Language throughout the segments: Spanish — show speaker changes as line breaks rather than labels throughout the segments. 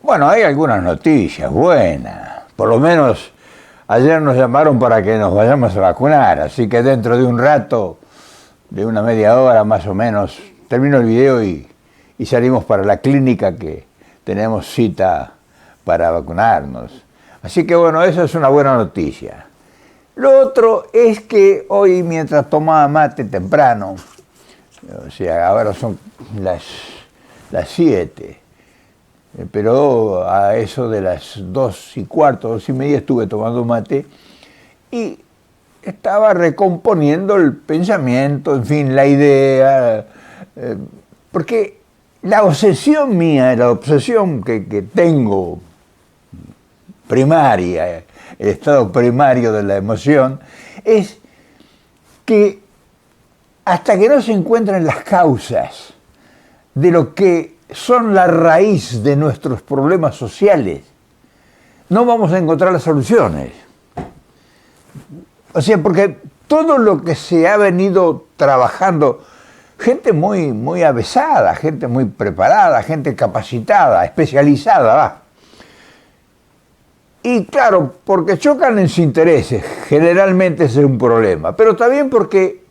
Bueno, hay algunas noticias buenas. Por lo menos ayer nos llamaron para que nos vayamos a vacunar, así que dentro de un rato, de una media hora más o menos, termino el video y salimos para la clínica que tenemos cita para vacunarnos. Así que bueno, eso es una buena noticia. Lo otro es que hoy, mientras tomaba mate temprano, o sea, ahora son las 7, pero a eso de las 2:15, 2:30 estuve tomando mate y estaba recomponiendo el pensamiento, en fin, la idea, porque la obsesión mía, la obsesión que tengo primaria, el estado primario de la emoción, es que hasta que no se encuentren las causas de lo que son la raíz de nuestros problemas sociales, no vamos a encontrar las soluciones. O sea, porque todo lo que se ha venido trabajando, gente muy avesada, gente muy preparada, gente capacitada, especializada, va. Y claro, porque chocan en sus intereses, generalmente ese es un problema, pero también porque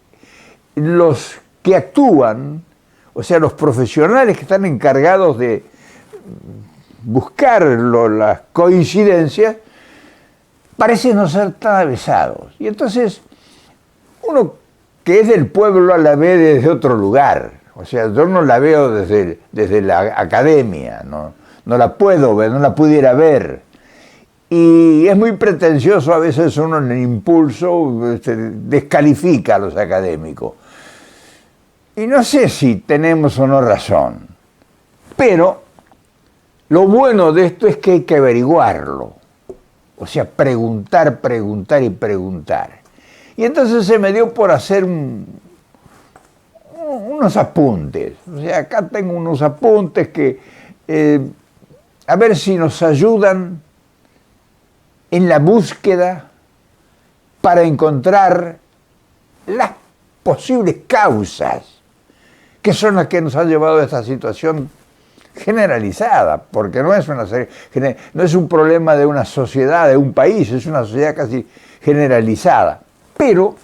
los que actúan, o sea, los profesionales que están encargados de buscar las coincidencias, parecen no ser tan avesados. Y entonces, uno que es del pueblo la ve desde otro lugar. O sea, yo no la veo desde la academia, no la puedo ver, no la pudiera ver. Y es muy pretencioso, a veces uno en el impulso descalifica a los académicos. Y no sé si tenemos o no razón, pero lo bueno de esto es que hay que averiguarlo. O sea, preguntar y preguntar. Y entonces se me dio por hacer unos apuntes. O sea, acá tengo unos apuntes que a ver si nos ayudan en la búsqueda para encontrar las posibles causas que son las que nos han llevado a esta situación generalizada, porque no es un problema de una sociedad, de un país, es una sociedad casi generalizada. Pero,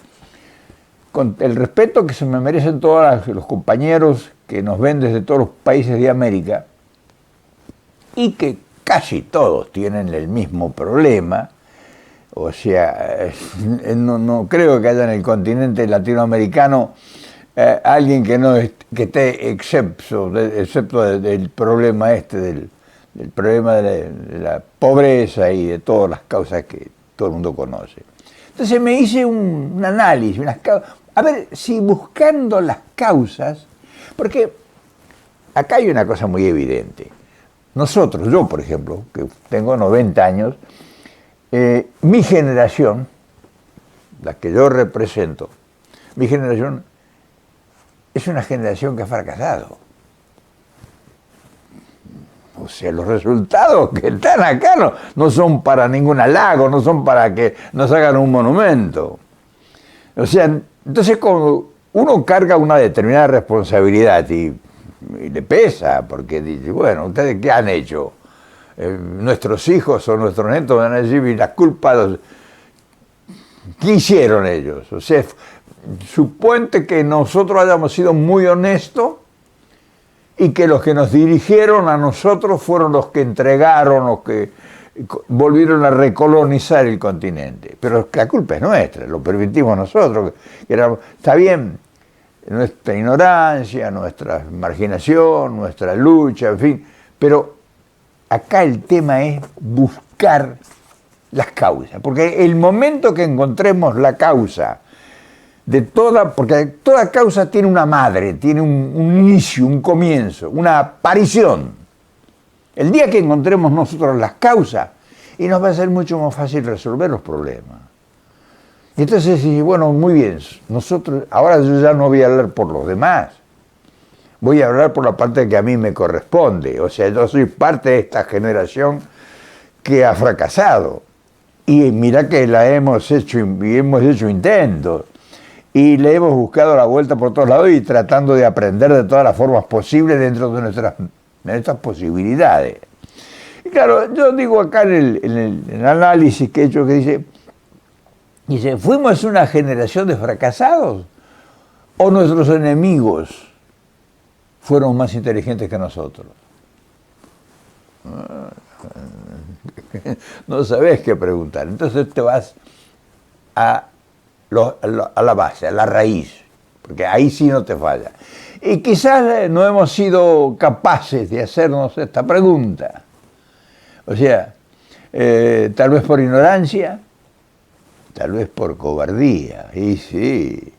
con el respeto que se me merecen todos los compañeros que nos ven desde todos los países de América, y que casi todos tienen el mismo problema, o sea, no creo que haya en el continente latinoamericano alguien que esté excepto del problema del problema de la pobreza y de todas las causas que todo el mundo conoce. Entonces me hice un análisis, a ver si buscando las causas, porque acá hay una cosa muy evidente. Nosotros, yo por ejemplo, que tengo 90 años, mi generación, la que yo represento, mi generación es una generación que ha fracasado. O sea, los resultados que están acá no son para ningún halago, no son para que nos hagan un monumento. O sea, entonces como uno carga una determinada responsabilidad y le pesa, porque dice, bueno, ¿ustedes qué han hecho? Nuestros hijos o nuestros nietos van a decir, y la culpa, ¿qué hicieron ellos? O sea, suponte que nosotros hayamos sido muy honestos y que los que nos dirigieron a nosotros fueron los que entregaron, los que volvieron a recolonizar el continente. Pero la culpa es nuestra, lo permitimos nosotros. Está bien, nuestra ignorancia, nuestra marginación, nuestra lucha, en fin, pero acá el tema es buscar las causas, porque el momento que encontremos la causa porque toda causa tiene una madre, tiene un inicio, un comienzo, una aparición. El día que encontremos nosotros las causas, y nos va a ser mucho más fácil resolver los problemas. Y entonces, bueno, muy bien, ahora yo ya no voy a hablar por los demás, voy a hablar por la parte que a mí me corresponde. O sea, yo soy parte de esta generación que ha fracasado. Y mira que hemos hecho intentos. Y le hemos buscado la vuelta por todos lados y tratando de aprender de todas las formas posibles dentro de nuestras posibilidades. Y claro, yo digo acá en el análisis que he hecho, que dice, ¿fuimos una generación de fracasados o nuestros enemigos fueron más inteligentes que nosotros? No sabés qué preguntar. Entonces te vas a la base, a la raíz, porque ahí sí no te falla. Y quizás no hemos sido capaces de hacernos esta pregunta. O sea, tal vez por ignorancia, tal vez por cobardía. Y sí,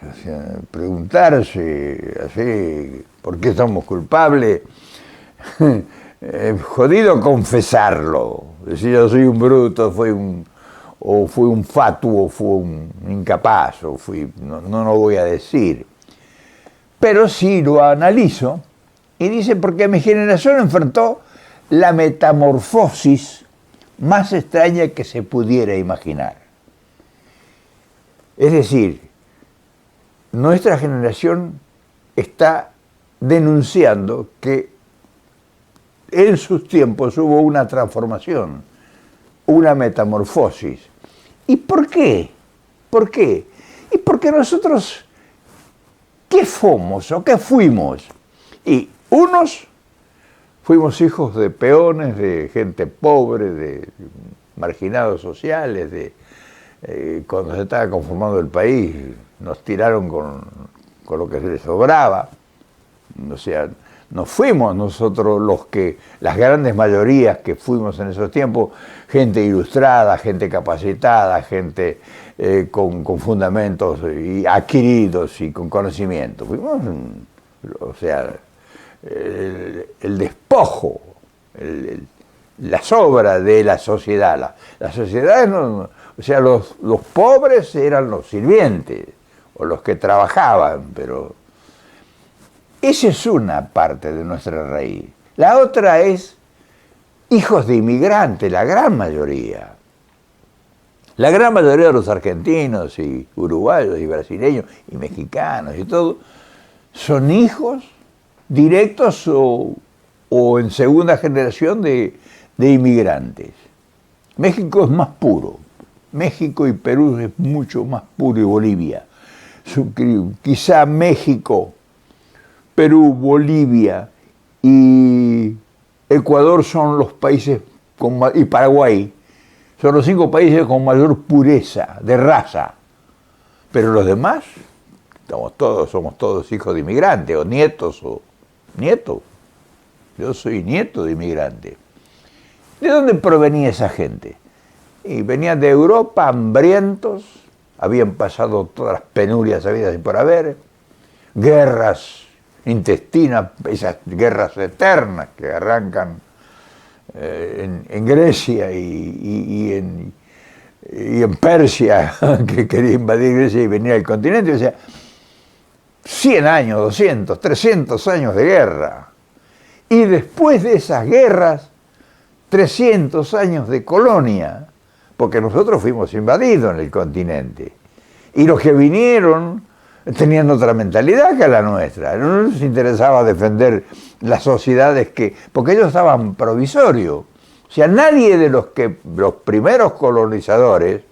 o sea, preguntarse así, ¿por qué somos culpables? Jodido confesarlo, decir yo soy un bruto, fui un fatuo, fui un incapaz, no lo voy a decir. Pero sí lo analizo y dice, porque mi generación enfrentó la metamorfosis más extraña que se pudiera imaginar. Es decir, nuestra generación está denunciando que en sus tiempos hubo una transformación, una metamorfosis. ¿Y por qué? ¿Por qué? Y porque nosotros, ¿qué fuimos o qué fuimos? Y unos fuimos hijos de peones, de gente pobre, de marginados sociales, cuando se estaba conformando el país, nos tiraron con lo que se les sobraba. O sea, no fuimos nosotros las grandes mayorías que fuimos en esos tiempos, gente ilustrada, gente capacitada, gente con fundamentos adquiridos y con conocimiento. Fuimos, o sea, el despojo, la sobra de la sociedad. Las sociedades, o sea, los pobres eran los sirvientes o los que trabajaban, pero esa es una parte de nuestra raíz. La otra es hijos de inmigrantes, la gran mayoría. La gran mayoría de los argentinos y uruguayos y brasileños y mexicanos y todo son hijos directos o en segunda generación de inmigrantes. México es más puro. México y Perú es mucho más puro, y Bolivia. Quizá México, Perú, Bolivia y Ecuador son los países y Paraguay son los 5 países con mayor pureza de raza. Pero los demás, somos todos hijos de inmigrantes, o nietos, nieto. Yo soy nieto de inmigrante. ¿De dónde provenía esa gente? Y venían de Europa, hambrientos, habían pasado todas las penurias habidas y por haber, guerras intestinas, esas guerras eternas que arrancan en Grecia y en Persia, que quería invadir Grecia y venir al continente. O sea, 100 años, 200, 300 años de guerra. Y después de esas guerras, 300 años de colonia, porque nosotros fuimos invadidos en el continente. Y los que vinieron tenían otra mentalidad que la nuestra. No les interesaba defender las sociedades porque ellos estaban provisorios. O sea, nadie de los primeros colonizadores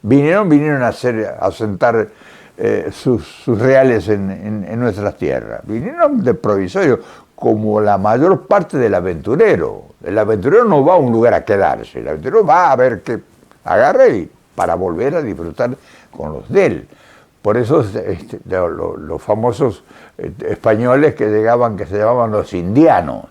vinieron a asentar sus reales en nuestras tierras. Vinieron de provisorio, como la mayor parte del aventurero. El aventurero no va a un lugar a quedarse, el aventurero va a ver qué agarre para volver a disfrutar con los de él. Por eso los famosos españoles que llegaban, que se llamaban los indianos,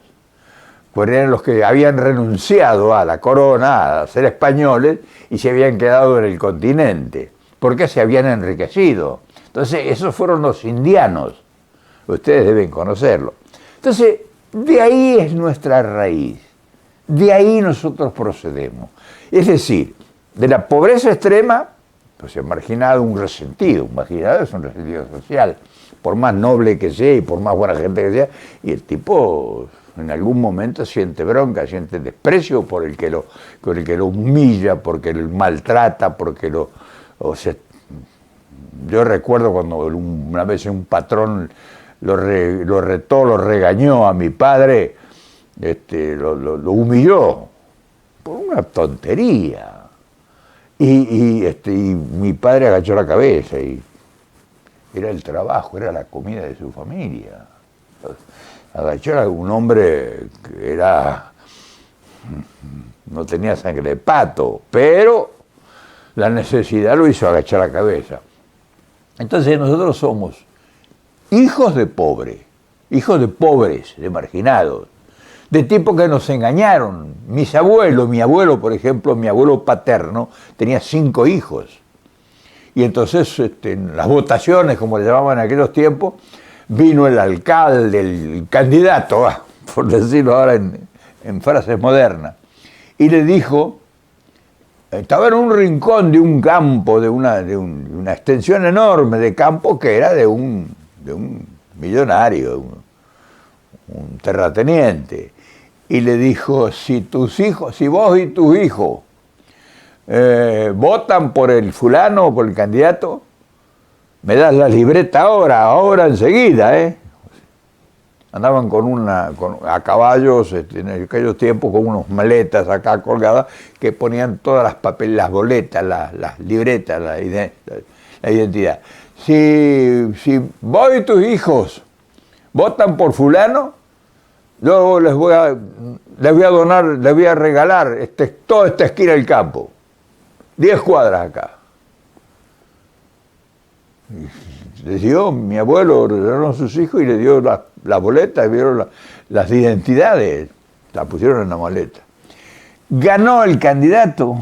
pues eran los que habían renunciado a la corona, a ser españoles, y se habían quedado en el continente, porque se habían enriquecido. Entonces, esos fueron los indianos. Ustedes deben conocerlo. Entonces, de ahí es nuestra raíz. De ahí nosotros procedemos. Es decir, de la pobreza extrema, pues el marginado un resentido. Un marginado es un resentido social. Por más noble que sea y por más buena gente que sea, y el tipo en algún momento siente bronca, siente desprecio por el que lo humilla, porque lo maltrata, o sea, yo recuerdo cuando una vez un patrón lo retó, lo regañó a mi padre, lo humilló por una tontería. Y mi padre agachó la cabeza y era el trabajo, era la comida de su familia. Agachó a un hombre que no tenía sangre de pato, pero la necesidad lo hizo agachar la cabeza. Entonces nosotros somos hijos de pobres, de marginados, de tipos que nos engañaron. Mis abuelos, mi abuelo, por ejemplo, mi abuelo paterno, tenía 5 hijos. Y entonces, en las votaciones, como le llamaban en aquellos tiempos, vino el alcalde, el candidato, por decirlo ahora en frases modernas, y le dijo, estaba en un rincón de un campo, de una extensión enorme de campo que era de un millonario, un terrateniente, y le dijo, si vos y tus hijos votan por el fulano o por el candidato, me das la libreta ahora enseguida, ¿eh? Andaban a caballos en aquellos tiempos con unas maletas acá colgadas que ponían todas las boletas, las libretas, la identidad. Si vos y tus hijos votan por fulano, yo les voy a regalar toda esta esquina del campo, 10 cuadras acá. Les dio, mi abuelo ordenaron a sus hijos y le dio las boletas, vieron las identidades, las pusieron en la maleta. Ganó el candidato.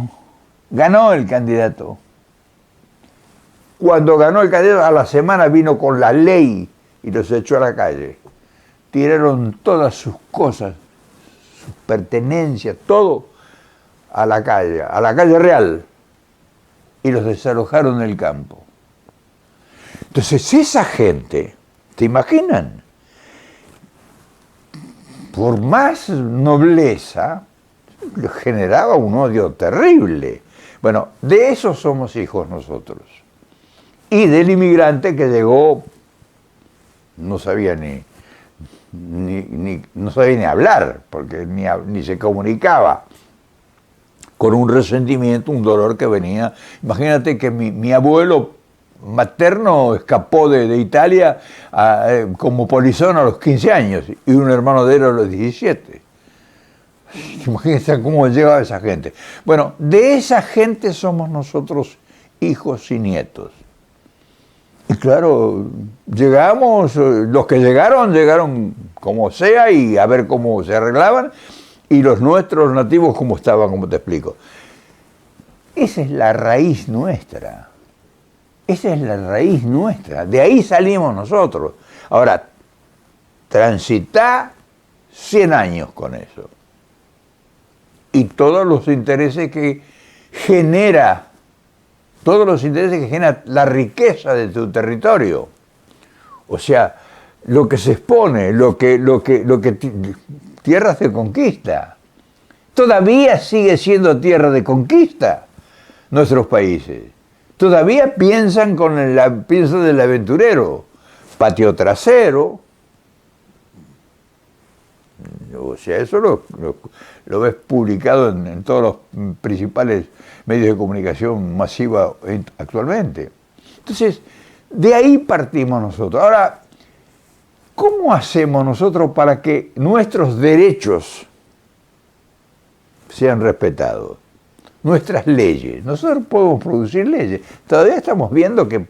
Cuando ganó el candidato, a la semana vino con la ley y los echó a la calle. Tiraron todas sus cosas, sus pertenencias, todo a la calle real, y los desalojaron del campo. Entonces esa gente, ¿te imaginan? Por más nobleza, generaba un odio terrible. Bueno, de eso somos hijos nosotros. Y del inmigrante que llegó, no sabía no sabía ni hablar, porque ni se comunicaba, con un resentimiento, un dolor que venía. Imagínate que mi abuelo materno escapó de Italia como polizón a los 15 años y un hermano de él a los 17. Imagínense cómo llegaba esa gente. Bueno, de esa gente somos nosotros hijos y nietos. Y claro, los que llegaron como sea y a ver cómo se arreglaban, y los nuestros nativos cómo estaban, como te explico. Esa es la raíz nuestra. De ahí salimos nosotros. Ahora, transitá 100 años con eso. Y todos los intereses que genera la riqueza de tu territorio. O sea, lo que se expone, tierras de conquista. Todavía sigue siendo tierra de conquista nuestros países. Todavía piensan piensan del aventurero, patio trasero. O sea, eso lo ves publicado en todos los principales medios de comunicación masiva actualmente. Entonces, de ahí partimos nosotros. Ahora, ¿cómo hacemos nosotros para que nuestros derechos sean respetados? Nuestras leyes. Nosotros podemos producir leyes. Todavía estamos viendo que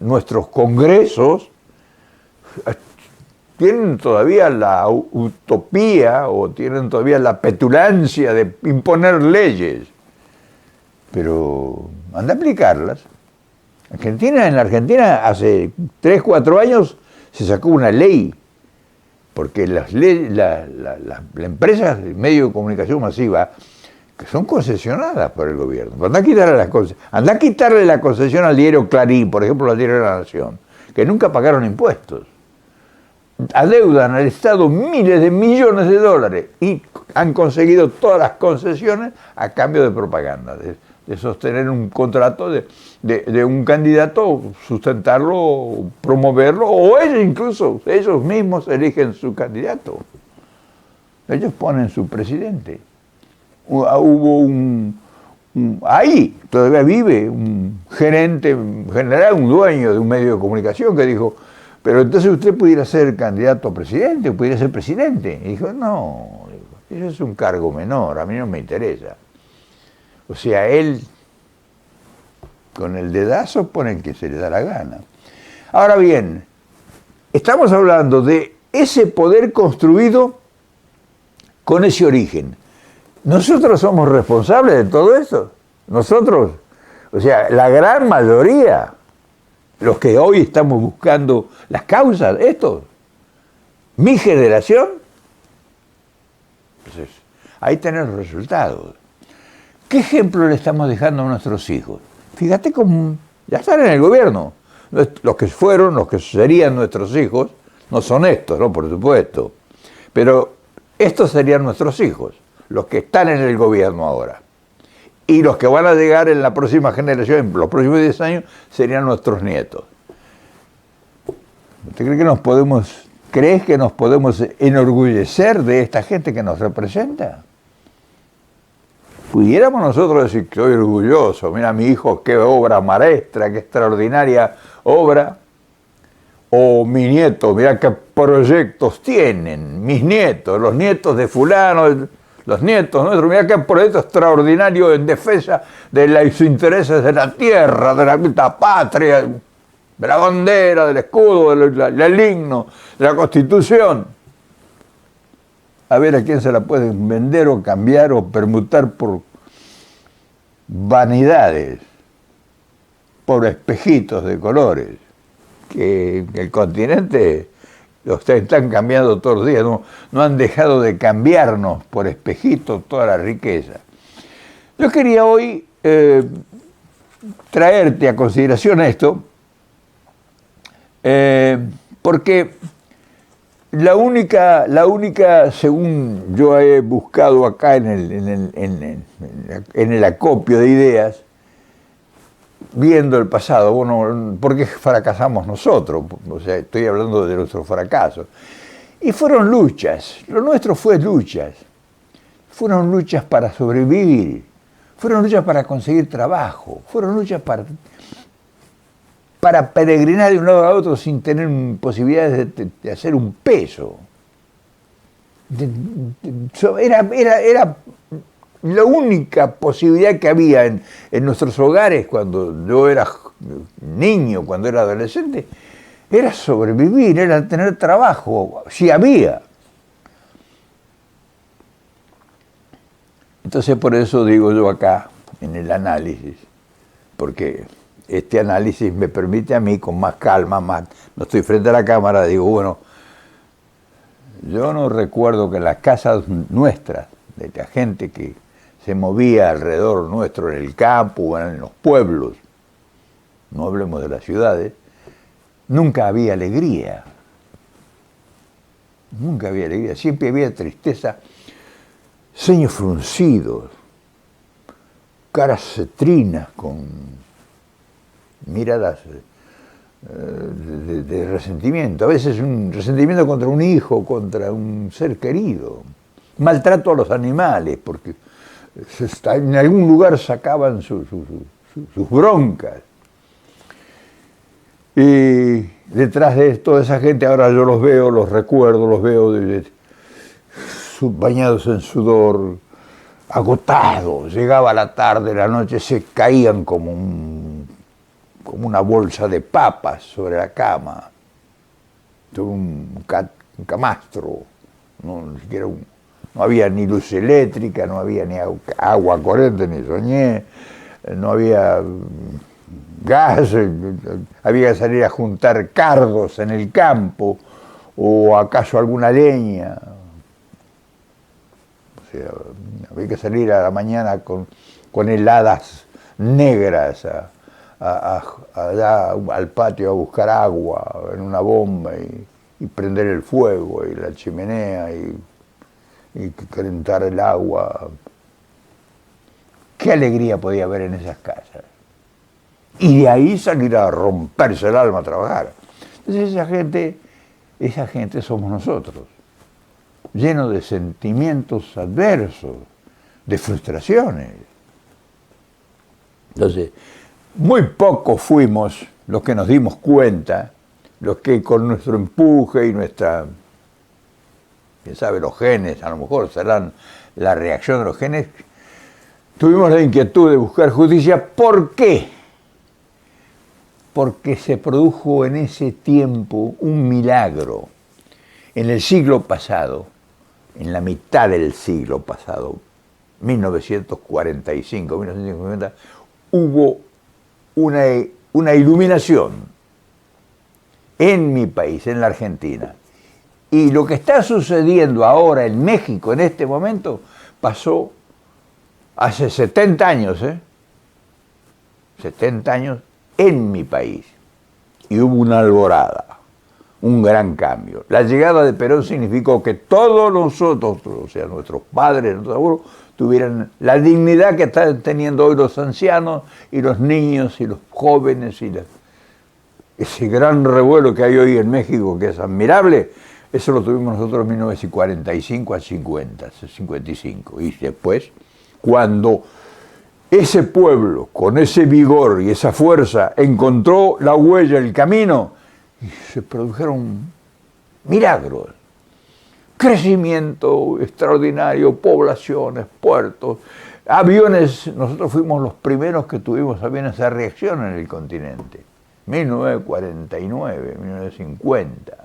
nuestros congresos tienen todavía la utopía o tienen todavía la petulancia de imponer leyes. Pero anda a aplicarlas. En la Argentina hace 3, 4 años se sacó una ley porque las empresas de medios de comunicación masiva que son concesionadas por el gobierno. Anda a quitarle la concesión al diario Clarín, por ejemplo, al diario La Nación, que nunca pagaron impuestos. Adeudan al Estado miles de millones de dólares y han conseguido todas las concesiones a cambio de propaganda, de sostener un contrato de un candidato, sustentarlo, promoverlo, o ellos mismos eligen su candidato. Ellos ponen su presidente. Hubo ahí todavía vive un gerente, un general, un dueño de un medio de comunicación que dijo, pero entonces usted pudiera ser candidato a presidente, pudiera ser presidente. Y dijo, no, eso es un cargo menor, a mí no me interesa. O sea, él con el dedazo pone el que se le da la gana. Ahora bien, estamos hablando de ese poder construido con ese origen. Nosotros somos responsables de todo esto. Nosotros, o sea, la gran mayoría, los que hoy estamos buscando las causas, estos, mi generación, entonces, ahí tenés los resultados. ¿Qué ejemplo le estamos dejando a nuestros hijos? Fíjate cómo ya están en el gobierno. Los que fueron, los que serían nuestros hijos, no son estos, ¿no? Por supuesto. Pero estos serían nuestros hijos, los que están en el gobierno ahora. Y los que van a llegar en la próxima generación, en los próximos 10 años, serían nuestros nietos. ¿Usted crees que nos podemos enorgullecer de esta gente que nos representa? Pudiéramos nosotros decir que estoy orgulloso, mira mi hijo, qué obra maestra, qué extraordinaria obra. O mi nieto, mira qué proyectos tienen, mis nietos, los nietos de fulano, los nietos nuestros, mira qué proyecto extraordinario en defensa de los intereses de la tierra, de la patria, de la bandera, del escudo, del himno, de la Constitución. A ver a quién se la pueden vender o cambiar o permutar por vanidades, por espejitos de colores. Que el continente los están cambiando todos los días, no han dejado de cambiarnos por espejitos toda la riqueza. Yo quería hoy traerte a consideración esto, porque la única, según yo he buscado acá en el acopio de ideas, viendo el pasado, bueno, ¿por qué fracasamos nosotros? O sea, estoy hablando de nuestros fracasos. Y fueron luchas, lo nuestro fue luchas. Fueron luchas para sobrevivir, fueron luchas para conseguir trabajo, fueron luchas para peregrinar de un lado a otro sin tener posibilidades de hacer un peso. Era la única posibilidad que había en nuestros hogares cuando yo era niño, cuando era adolescente, era sobrevivir, era tener trabajo, si había. Entonces por eso digo yo acá, en el análisis, porque este análisis me permite a mí con más calma, no estoy frente a la cámara, digo, bueno, yo no recuerdo que en las casas nuestras, de la gente que se movía alrededor nuestro en el campo o en los pueblos, no hablemos de las ciudades, nunca había alegría. Nunca había alegría, siempre había tristeza, ceños fruncidos, caras cetrinas con miradas de resentimiento, a veces un resentimiento contra un hijo, contra un ser querido, maltrato a los animales, porque en algún lugar sacaban sus broncas. Y detrás de toda esa gente ahora yo los veo, los recuerdo, los veo bañados en sudor, agotados. Llegaba la tarde, la noche, se caían como una bolsa de papas sobre la cama. Un camastro, ni siquiera no había ni luz eléctrica, no había ni agua corriente, ni soñé, no había gas, había que salir a juntar cardos en el campo, o acaso alguna leña. O sea, había que salir a la mañana con heladas negras allá al patio a buscar agua en una bomba y prender el fuego y la chimenea y calentar el agua. Qué alegría podía haber en esas casas. Y de ahí salir a romperse el alma a trabajar. Entonces esa gente somos nosotros. lleno de sentimientos adversos, de frustraciones. Entonces, muy pocos fuimos los que nos dimos cuenta, los que con nuestro empuje y nuestra, quién sabe, los genes, a lo mejor serán la reacción de los genes, tuvimos la inquietud de buscar justicia. ¿Por qué? Porque se produjo en ese tiempo un milagro. En el siglo pasado, en la mitad del siglo pasado, 1945, 1950, hubo una iluminación en mi país, en la Argentina. Y lo que está sucediendo ahora en México, en este momento, pasó hace 70 años, 70 años en mi país. Y hubo una alborada, un gran cambio. La llegada de Perón significó que todos nosotros, o sea, nuestros padres, nuestros abuelos, tuvieran la dignidad que están teniendo hoy los ancianos y los niños y los jóvenes y ese gran revuelo que hay hoy en México, que es admirable. Eso lo tuvimos nosotros en 1945 a 50, 55. Y después, cuando ese pueblo, con ese vigor y esa fuerza, encontró la huella, el camino, y se produjeron milagros. Crecimiento extraordinario, poblaciones, puertos, aviones. Nosotros fuimos los primeros que tuvimos aviones de reacción en el continente. 1949, 1950.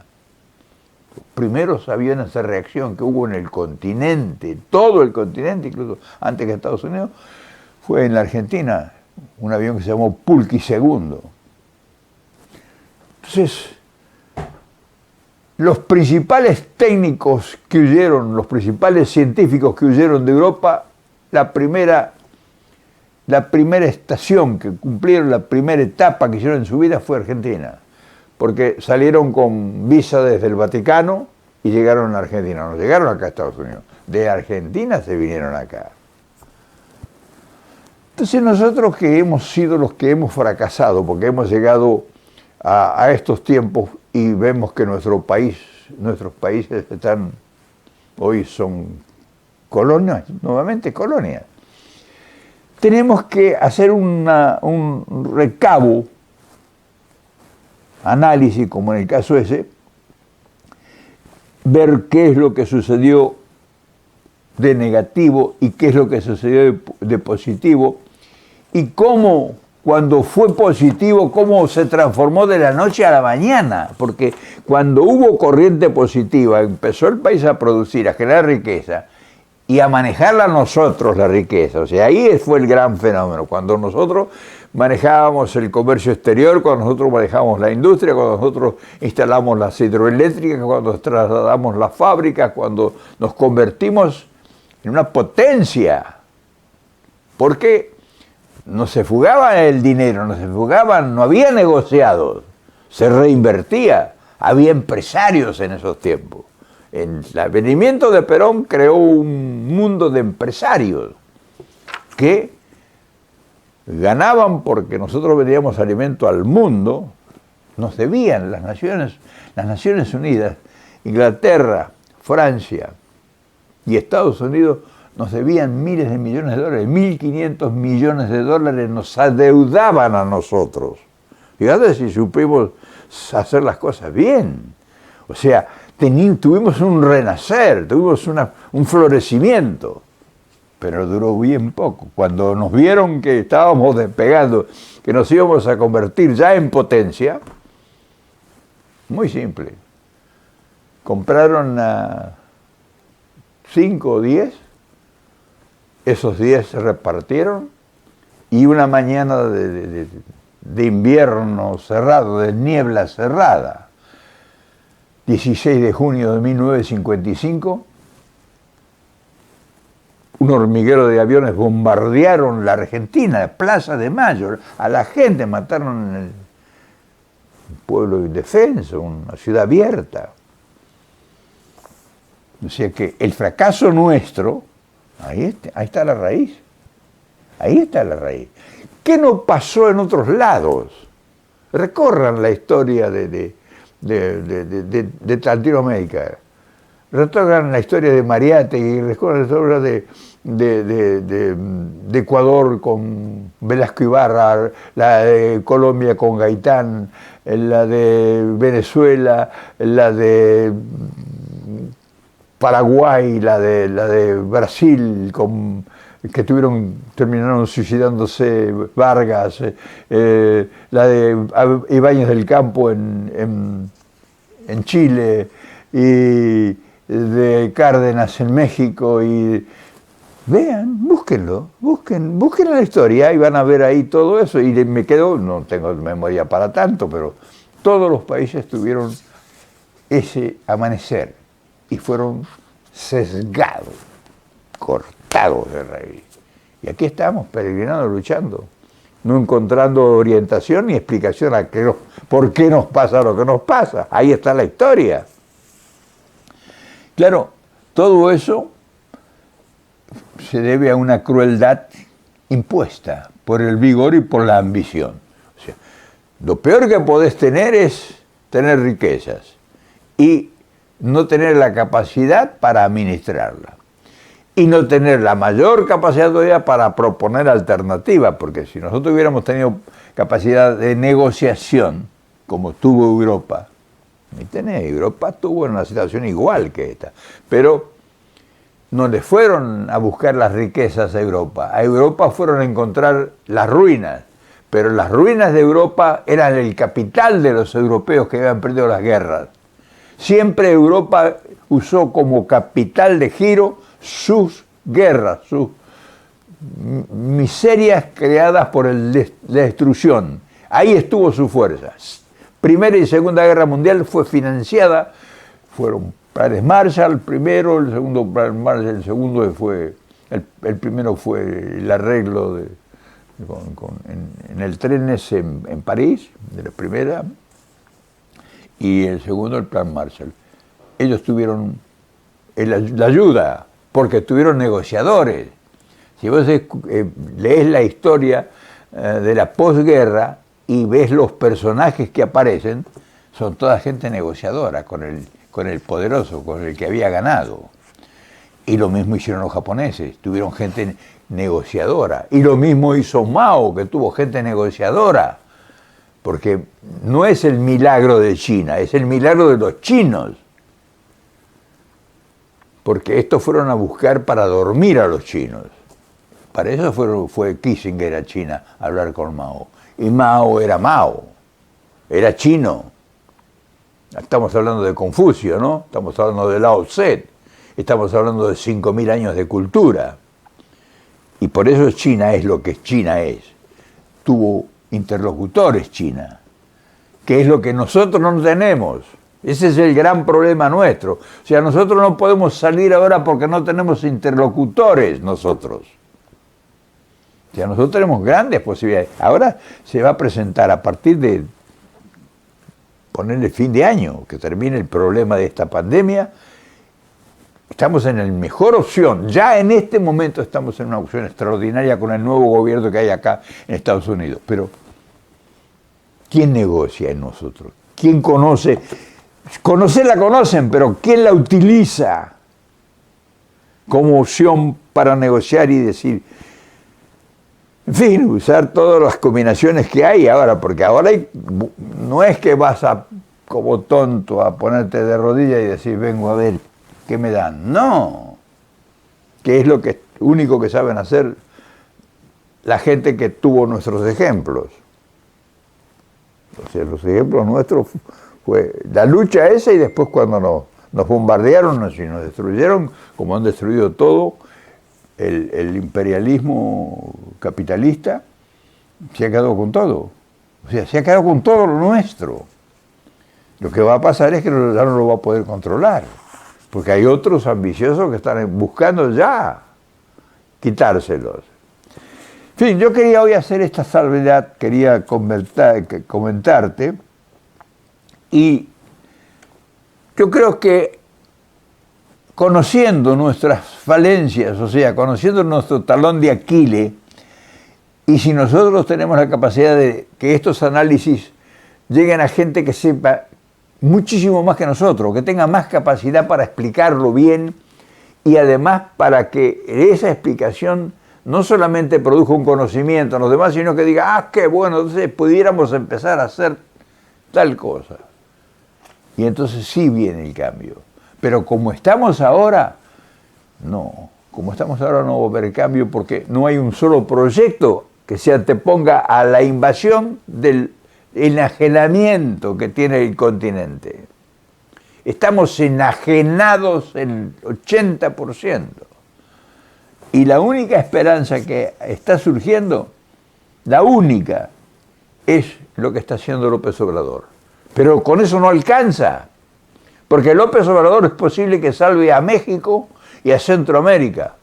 Los primeros aviones de reacción que hubo en el continente, todo el continente, incluso antes que Estados Unidos, fue en la Argentina, un avión que se llamó Pulqui II. Entonces, los principales técnicos que huyeron, los principales científicos que huyeron de Europa, la primera estación que cumplieron, la primera etapa que hicieron en su vida fue Argentina, porque salieron con visa desde el Vaticano y llegaron a Argentina, no llegaron acá a Estados Unidos, de Argentina se vinieron acá. Entonces nosotros que hemos sido los que hemos fracasado, porque hemos llegado a estos tiempos y vemos que nuestros países están, hoy son colonias, nuevamente colonias. Tenemos que hacer un recabo, análisis, como en el caso ese, ver qué es lo que sucedió de negativo y qué es lo que sucedió de positivo, y cómo, cuando fue positivo, cómo se transformó de la noche a la mañana, porque cuando hubo corriente positiva, empezó el país a producir, a generar riqueza, y a manejarla nosotros, la riqueza. O sea, ahí fue el gran fenómeno, cuando nosotros manejábamos el comercio exterior, cuando nosotros manejamos la industria, cuando nosotros instalamos las hidroeléctricas, cuando trasladamos las fábricas, cuando nos convertimos en una potencia. Porque no se fugaba el dinero, no había negociados, se reinvertía, había empresarios en esos tiempos. El advenimiento de Perón creó un mundo de empresarios que ganaban porque nosotros vendíamos alimento al mundo, nos debían las Naciones Unidas, Inglaterra, Francia y Estados Unidos nos debían miles de millones de dólares, 1.500 millones de dólares nos adeudaban a nosotros. Fíjate si supimos hacer las cosas bien. O sea, tuvimos un renacer, tuvimos un florecimiento, pero duró bien poco. Cuando nos vieron que estábamos despegando, que nos íbamos a convertir ya en potencia, muy simple. Compraron a 5 o 10, esos 10 se repartieron, y una mañana de invierno cerrado, de niebla cerrada, 16 de junio de 1955, un hormiguero de aviones bombardearon la Argentina, Plaza de Mayo, a la gente mataron en el pueblo indefenso, una ciudad abierta. O sea que el fracaso nuestro, ahí está la raíz, ahí está la raíz. ¿Qué no pasó en otros lados? Recorran la historia de Latinoamérica. retocan la historia de Mariátegui, recuerdan la historia de Ecuador con Velasco Ibarra, la de Colombia con Gaitán, la de Venezuela, la de Paraguay, la de Brasil, que terminaron suicidándose Vargas, la de Ibáñez del Campo en Chile, y de Cárdenas en México, y vean, búsquenlo, busquen la historia y van a ver ahí todo eso. Y me quedo, no tengo memoria para tanto, pero todos los países tuvieron ese amanecer y fueron sesgados, cortados de raíz. Y aquí estamos peregrinando, luchando, no encontrando orientación ni explicación a por qué nos pasa lo que nos pasa. Ahí está la historia. Claro, todo eso se debe a una crueldad impuesta por el vigor y por la ambición. O sea, lo peor que podés tener es tener riquezas y no tener la capacidad para administrarla. Y no tener la mayor capacidad todavía para proponer alternativas, porque si nosotros hubiéramos tenido capacidad de negociación, como tuvo Europa, Europa tuvo una situación igual que esta, pero no le fueron a buscar las riquezas a Europa fueron a encontrar las ruinas, pero las ruinas de Europa eran el capital de los europeos que habían perdido las guerras. Siempre Europa usó como capital de giro sus guerras, sus miserias creadas por la destrucción. Ahí estuvo su fuerza. Primera y Segunda Guerra Mundial fue financiada, fueron planes Marshall primero, el segundo plan Marshall, el primero fue el arreglo en el tren ese en París, de la primera, y el segundo el plan Marshall. Ellos tuvieron la ayuda, porque tuvieron negociadores. Si vos lees la historia de la posguerra y ves los personajes que aparecen, son toda gente negociadora con el poderoso, con el que había ganado. Y lo mismo hicieron los japoneses, tuvieron gente negociadora. Y lo mismo hizo Mao, que tuvo gente negociadora. Porque no es el milagro de China, es el milagro de los chinos. Porque estos fueron a buscar para dormir a los chinos. Para eso fue Kissinger a China a hablar con Mao. Y Mao, era chino. Estamos hablando de Confucio, ¿no? Estamos hablando de Lao Tse. Estamos hablando de 5.000 años de cultura. Y por eso China es lo que China es. Tuvo interlocutores China, que es lo que nosotros no tenemos. Ese es el gran problema nuestro. O sea, nosotros no podemos salir ahora porque no tenemos interlocutores nosotros. O sea, nosotros tenemos grandes posibilidades. Ahora se va a presentar a partir de ponerle fin de año, que termine el problema de esta pandemia. Estamos en la mejor opción. Ya en este momento estamos en una opción extraordinaria con el nuevo gobierno que hay acá en Estados Unidos. Pero, ¿quién negocia en nosotros? ¿Quién conoce? Conocerla conocen, pero ¿quién la utiliza como opción para negociar y decir, en fin, usar todas las combinaciones que hay ahora? Porque ahora no es que vas como tonto a ponerte de rodillas y decir, vengo a ver qué me dan. No, que es lo único que saben hacer la gente que tuvo nuestros ejemplos. O sea, los ejemplos nuestros fue la lucha esa, y después cuando nos bombardearon y nos destruyeron, como han destruido todo, el imperialismo capitalista se ha quedado con todo. O sea, se ha quedado con todo lo nuestro. Lo que va a pasar es que ya no lo va a poder controlar, porque hay otros ambiciosos que están buscando ya quitárselos. En fin, yo quería hoy hacer esta salvedad, quería comentarte, y yo creo que conociendo nuestras falencias, o sea, conociendo nuestro talón de Aquiles, y si nosotros tenemos la capacidad de que estos análisis lleguen a gente que sepa muchísimo más que nosotros, que tenga más capacidad para explicarlo bien y además para que esa explicación no solamente produzca un conocimiento en los demás, sino que diga, ah, qué bueno, entonces pudiéramos empezar a hacer tal cosa. Y entonces sí viene el cambio. Pero como estamos ahora, no. Como estamos ahora no va a haber cambio porque no hay un solo proyecto que se anteponga a la invasión del enajenamiento que tiene el continente. Estamos enajenados el 80%. Y la única esperanza que está surgiendo, la única, es lo que está haciendo López Obrador. Pero con eso no alcanza, porque López Obrador es posible que salve a México y a Centroamérica,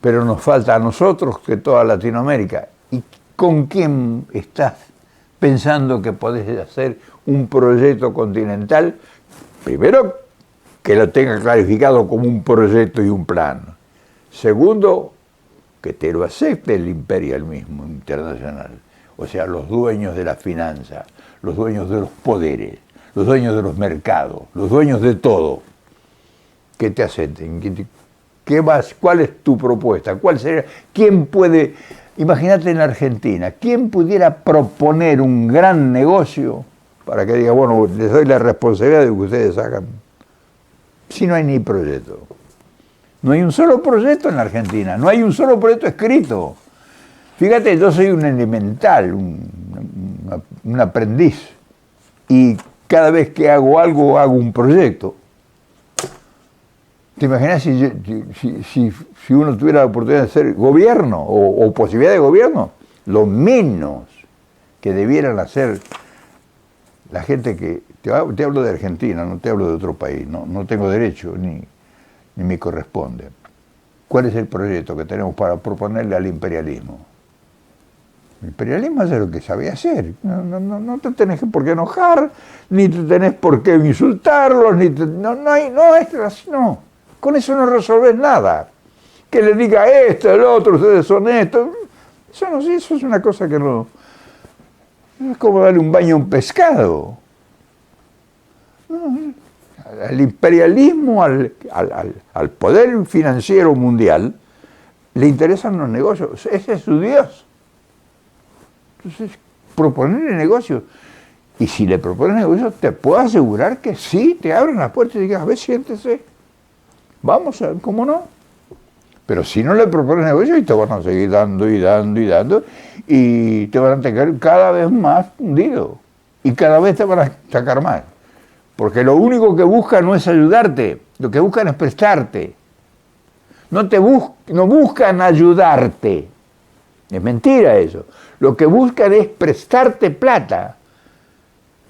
pero nos falta a nosotros que toda Latinoamérica. ¿Y con quién estás pensando que podés hacer un proyecto continental? Primero, que lo tenga clarificado como un proyecto y un plan. Segundo, que te lo acepte el imperialismo internacional. O sea, los dueños de la finanza, los dueños de los poderes, los dueños de los mercados, los dueños de todo. Que te acepten. ¿Cuál es tu propuesta? ¿Cuál sería? ¿Quién puede, imagínate en Argentina, quién pudiera proponer un gran negocio para que diga, bueno, les doy la responsabilidad de que ustedes hagan? Si no hay ni proyecto. No hay un solo proyecto en la Argentina, no hay un solo proyecto escrito. Fíjate, yo soy un elemental, un aprendiz, y cada vez que hago algo, hago un proyecto. ¿Te imaginas si uno tuviera la oportunidad de ser gobierno o posibilidad de gobierno? Lo menos que debieran hacer la gente que... Te hablo de Argentina, no te hablo de otro país, no tengo derecho ni me corresponde. ¿Cuál es el proyecto que tenemos para proponerle al imperialismo? El imperialismo hace lo que sabe hacer. No te tenés por qué enojar, ni te tenés por qué insultarlos, no. Con eso no resolvés nada. Que le diga esto, el otro, ustedes son esto. Eso es una cosa que no... Es como darle un baño a un pescado. Al imperialismo, al poder financiero mundial, le interesan los negocios. Ese es su Dios. Entonces, proponerle negocios. Y si le propones negocios, te puedo asegurar que sí, te abren las puertas y digas, a ver, siéntese. Vamos a ver, ¿cómo no? Pero si no le propones negocios, y te van a seguir dando y dando y dando, y te van a tener cada vez más hundido. Y cada vez te van a sacar más. Porque lo único que buscan no es ayudarte, lo que buscan es prestarte. No buscan ayudarte. Es mentira eso. Lo que buscan es prestarte plata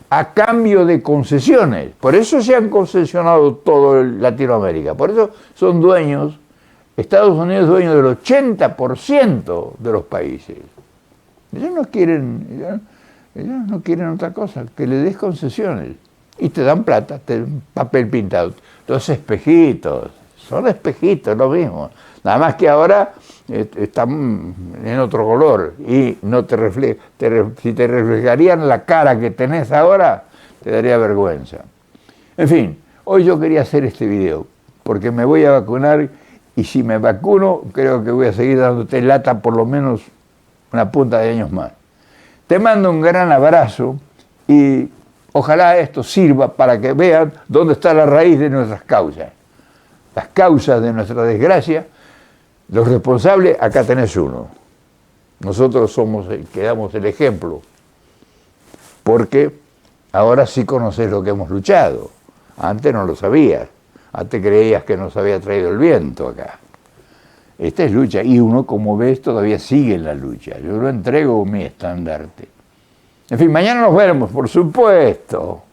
a cambio de concesiones. Por eso se han concesionado todo Latinoamérica. Por eso son dueños, Estados Unidos es dueño del 80% de los países. Ellos no quieren otra cosa, que le des concesiones. Y te dan plata, te dan papel pintado. Los espejitos, son espejitos, lo mismo. Nada más que ahora están en otro color y no te refleja. Si te reflejarían la cara que tenés ahora, te daría vergüenza. En fin, hoy yo quería hacer este video porque me voy a vacunar y si me vacuno, creo que voy a seguir dándote lata por lo menos una punta de años más. Te mando un gran abrazo y ojalá esto sirva para que vean dónde está la raíz de nuestras causas. Las causas de nuestra desgracia, los responsables, acá tenés uno. Nosotros somos el que damos el ejemplo, porque ahora sí conoces lo que hemos luchado. Antes no lo sabías, antes creías que nos había traído el viento acá. Esta es lucha, y uno, como ves, todavía sigue en la lucha. Yo no entrego mi estandarte. En fin, mañana nos vemos, por supuesto.